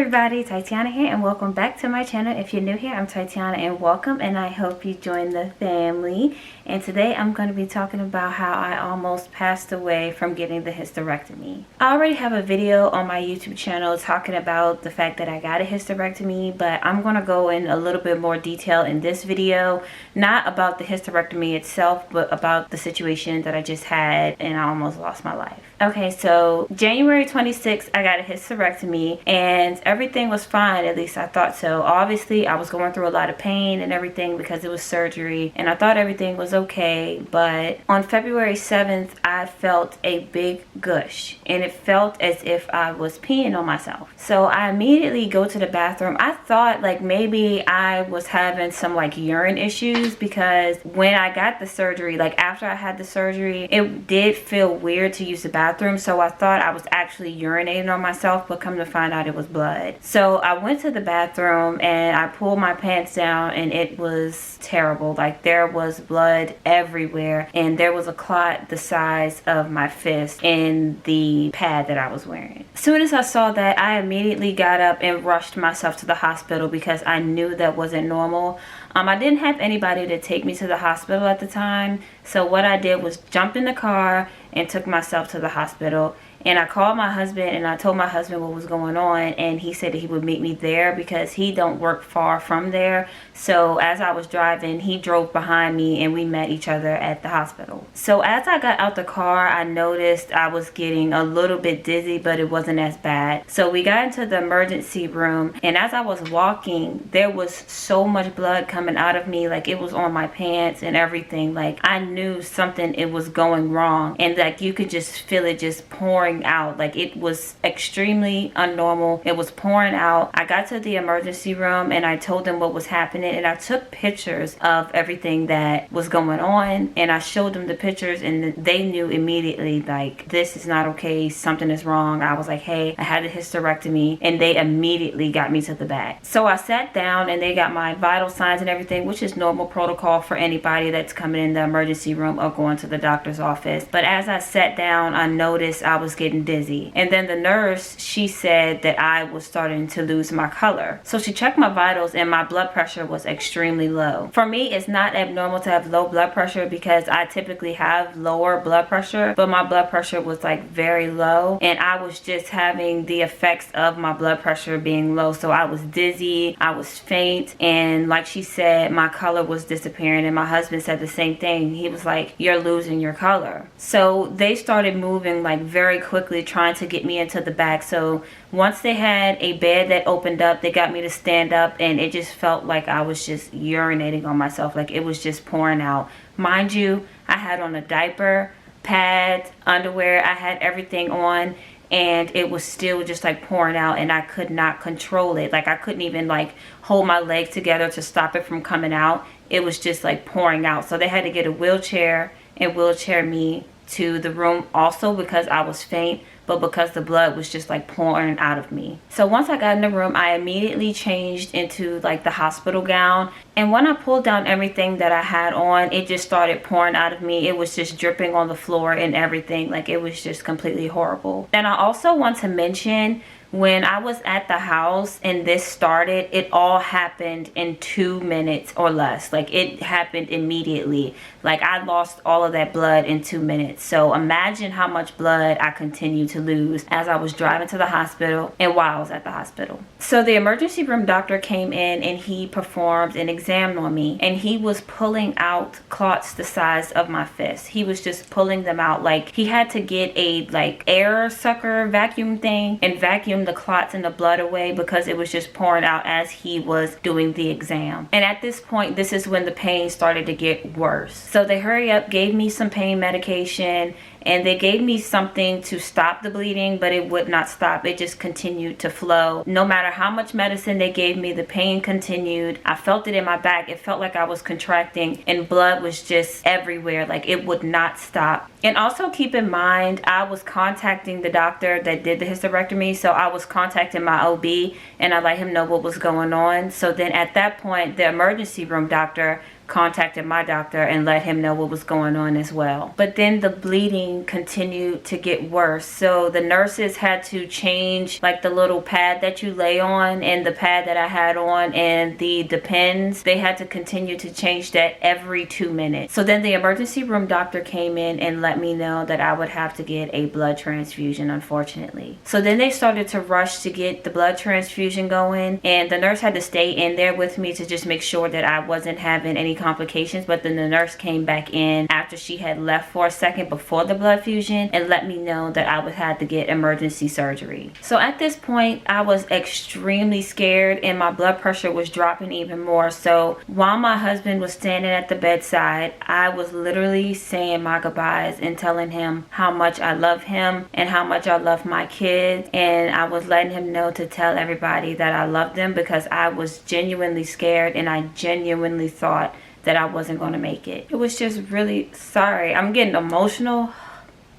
everybody, Tatiana here and welcome back to my channel. If you're new here, I'm Tatiana and welcome, and I hope you join the family. And today I'm going to be talking about how I almost passed away from getting the hysterectomy. I already have a video on my YouTube channel talking about the fact that I got a hysterectomy, but I'm going to go in a little bit more detail in this video, not about the hysterectomy itself, but about the situation that I just had and I almost lost my life. Okay, so January 26th, I got a hysterectomy and everything was fine, at least I thought so. Obviously, I was going through a lot of pain and everything because it was surgery and I thought everything was okay. But on February 7th, I felt a big gush and it felt as if I was peeing on myself. So I immediately go to the bathroom. I thought like maybe I was having some like urine issues because when I got the surgery, like after I had the surgery, it did feel weird to use the bathroom. So I thought I was actually urinating on myself, but come to find out it was blood. So I went to the bathroom and I pulled my pants down and it was terrible. Like there was blood everywhere and there was a clot the size of my fist in the pad that I was wearing. As soon as I saw that, I immediately got up and rushed myself to the hospital because I knew that wasn't normal. I didn't have anybody to take me to the hospital at the time, so what I did was jump in the car and took myself to the hospital. And I called my husband and I told my husband what was going on, and he said that he would meet me there because he don't work far from there. So as I was driving, he drove behind me and we met each other at the hospital. So as I got out the car, I noticed I was getting a little bit dizzy, but it wasn't as bad. So we got into the emergency room, and as I was walking, there was so much blood coming out of me, like it was on my pants and everything. Like I knew something, it was going wrong, and like you could just feel it just pouring out. Like it was extremely unnormal. It was pouring out. I got to the emergency room and I told them what was happening, and I took pictures of everything that was going on and I showed them the pictures, and they knew immediately like this is not okay, something is wrong. I was like, hey, I had a hysterectomy, and they immediately got me to the back. So I sat down and they got my vital signs and everything, which is normal protocol for anybody that's coming in the emergency room or going to the doctor's office. But as I sat down, I noticed I was getting dizzy, and then the nurse, she said that I was starting to lose my color. So she checked my vitals and my blood pressure was extremely low. For me, it's not abnormal to have low blood pressure because I typically have lower blood pressure, but my blood pressure was like very low, and I was just having the effects of my blood pressure being low. So I was dizzy, I was faint, and like she said, my color was disappearing, and my husband said the same thing. He was like, you're losing your color. So they started moving like very quickly, trying to get me into the back. So once they had a bed that opened up, they got me to stand up, and it just felt like I was just urinating on myself. Like it was just pouring out. Mind you, I had on a diaper, pads, underwear, I had everything on, and it was still just like pouring out, and I could not control it. Like I couldn't even like hold my legs together to stop it from coming out. It was just like pouring out. So they had to get a wheelchair and wheelchair me to the room also because I was faint, but because the blood was just like pouring out of me. So once I got in the room, I immediately changed into like the hospital gown, and when I pulled down everything that I had on, it just started pouring out of me. It was just dripping on the floor and everything. Like it was just completely horrible. And I also want to mention, when I was at the house and this started, it all happened in 2 minutes or less. Like it happened immediately. Like I lost all of that blood in 2 minutes. So imagine how much blood I continued to lose as I was driving to the hospital and while I was at the hospital. So the emergency room doctor came in and he performed an exam on me, and he was pulling out clots the size of my fist. He was just pulling them out. Like he had to get a like air sucker vacuum thing and vacuum the clots and the blood away because it was just pouring out as he was doing the exam. And at this point, this is when the pain started to get worse. So they hurry up, gave me some pain medication, and they gave me something to stop the bleeding, but it would not stop. It just continued to flow. No matter how much medicine they gave me, the pain continued. I felt it in my back. It felt like I was contracting, and blood was just everywhere. Like it would not stop. And also keep in mind, I was contacting the doctor that did the hysterectomy. So I was contacting my OB and I let him know what was going on. So then at that point, the emergency room doctor contacted my doctor and let him know what was going on as well. But then the bleeding continued to get worse. So the nurses had to change like the little pad that you lay on and the pad that I had on and the depends. They had to continue to change that every 2 minutes. So then the emergency room doctor came in and let me know that I would have to get a blood transfusion, unfortunately. So then they started to rush to get the blood transfusion going, and the nurse had to stay in there with me to just make sure that I wasn't having any complications. But then the nurse came back in after she had left for a second before the blood fusion and let me know that I would have to get emergency surgery. So at this point I was extremely scared and my blood pressure was dropping even more. So while my husband was standing at the bedside, I was literally saying my goodbyes and telling him how much I love him and how much I love my kids, and I was letting him know to tell everybody that I loved them because I was genuinely scared and I genuinely thought that I wasn't going to make it. It was just really, sorry, I'm getting emotional.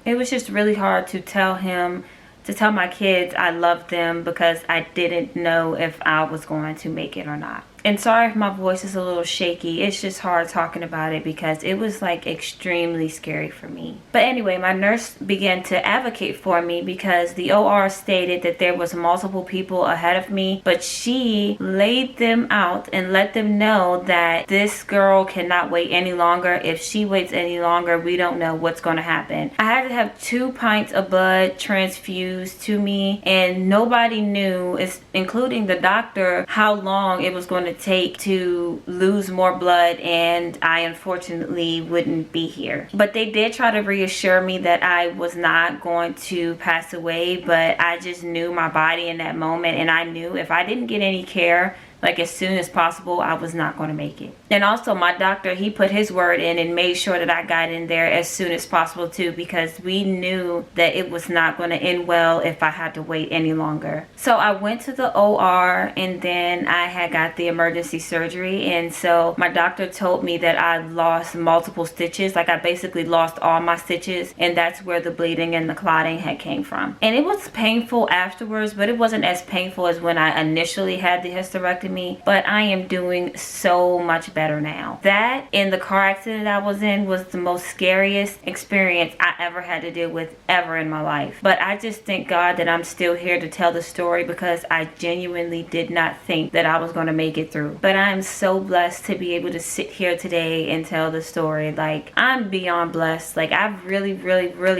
It was just really hard to tell him, to tell my kids I loved them because I didn't know if I was going to make it or not. And sorry if my voice is a little shaky. It's just hard talking about it because it was like extremely scary for me. But anyway, my nurse began to advocate for me because the OR stated that there was multiple people ahead of me, but she laid them out and let them know that this girl cannot wait any longer. If she waits any longer, we don't know what's going to happen. I had to have 2 pints of blood transfused to me, and nobody knew, including the doctor, how long it was going to take to lose more blood, and I unfortunately wouldn't be here. But they did try to reassure me that I was not going to pass away, but I just knew my body in that moment, and I knew if I didn't get any care like as soon as possible, I was not going to make it. And also my doctor, he put his word in and made sure that I got in there as soon as possible too, because we knew that it was not going to end well if I had to wait any longer. So I went to the OR and then I had got the emergency surgery, and so my doctor told me that I lost multiple stitches. Like I basically lost all my stitches, and that's where the bleeding and the clotting had came from. And it was painful afterwards, but it wasn't as painful as when I initially had the hysterectomy. But I am doing so much better now. That and the car accident I was in was the most scariest experience I ever had to deal with ever in my life. But I just thank God that I'm still here to tell the story, because I genuinely did not think that I was going to make it through. But I am so blessed to be able to sit here today and tell the story. Like, I'm beyond blessed. Like, I really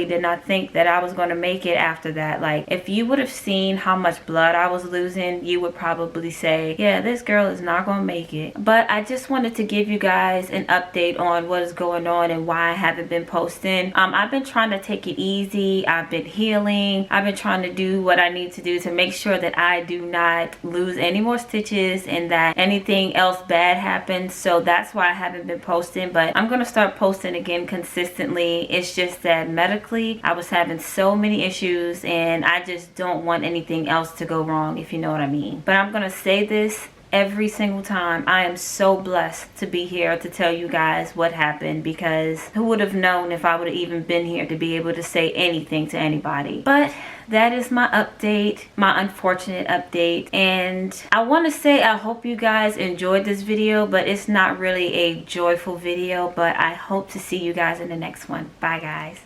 did not think that I was going to make it after that. Like, if you would have seen how much blood I was losing, you would probably say, yeah, this girl is not gonna make it. But I just wanted to give you guys an update on what is going on and why I haven't been posting. I've been trying to take it easy. I've been healing. I've been trying to do what I need to do to make sure that I do not lose any more stitches and that anything else bad happens. So that's why I haven't been posting, but I'm gonna start posting again consistently. It's just that medically I was having so many issues and I just don't want anything else to go wrong, if you know what I mean. But I'm gonna say this every single time. I am so blessed to be here to tell you guys what happened, because who would have known if I would have even been here to be able to say anything to anybody. But that is my update, my unfortunate update. And I want to say I hope you guys enjoyed this video, but it's not really a joyful video. But I hope to see you guys in the next one. Bye guys.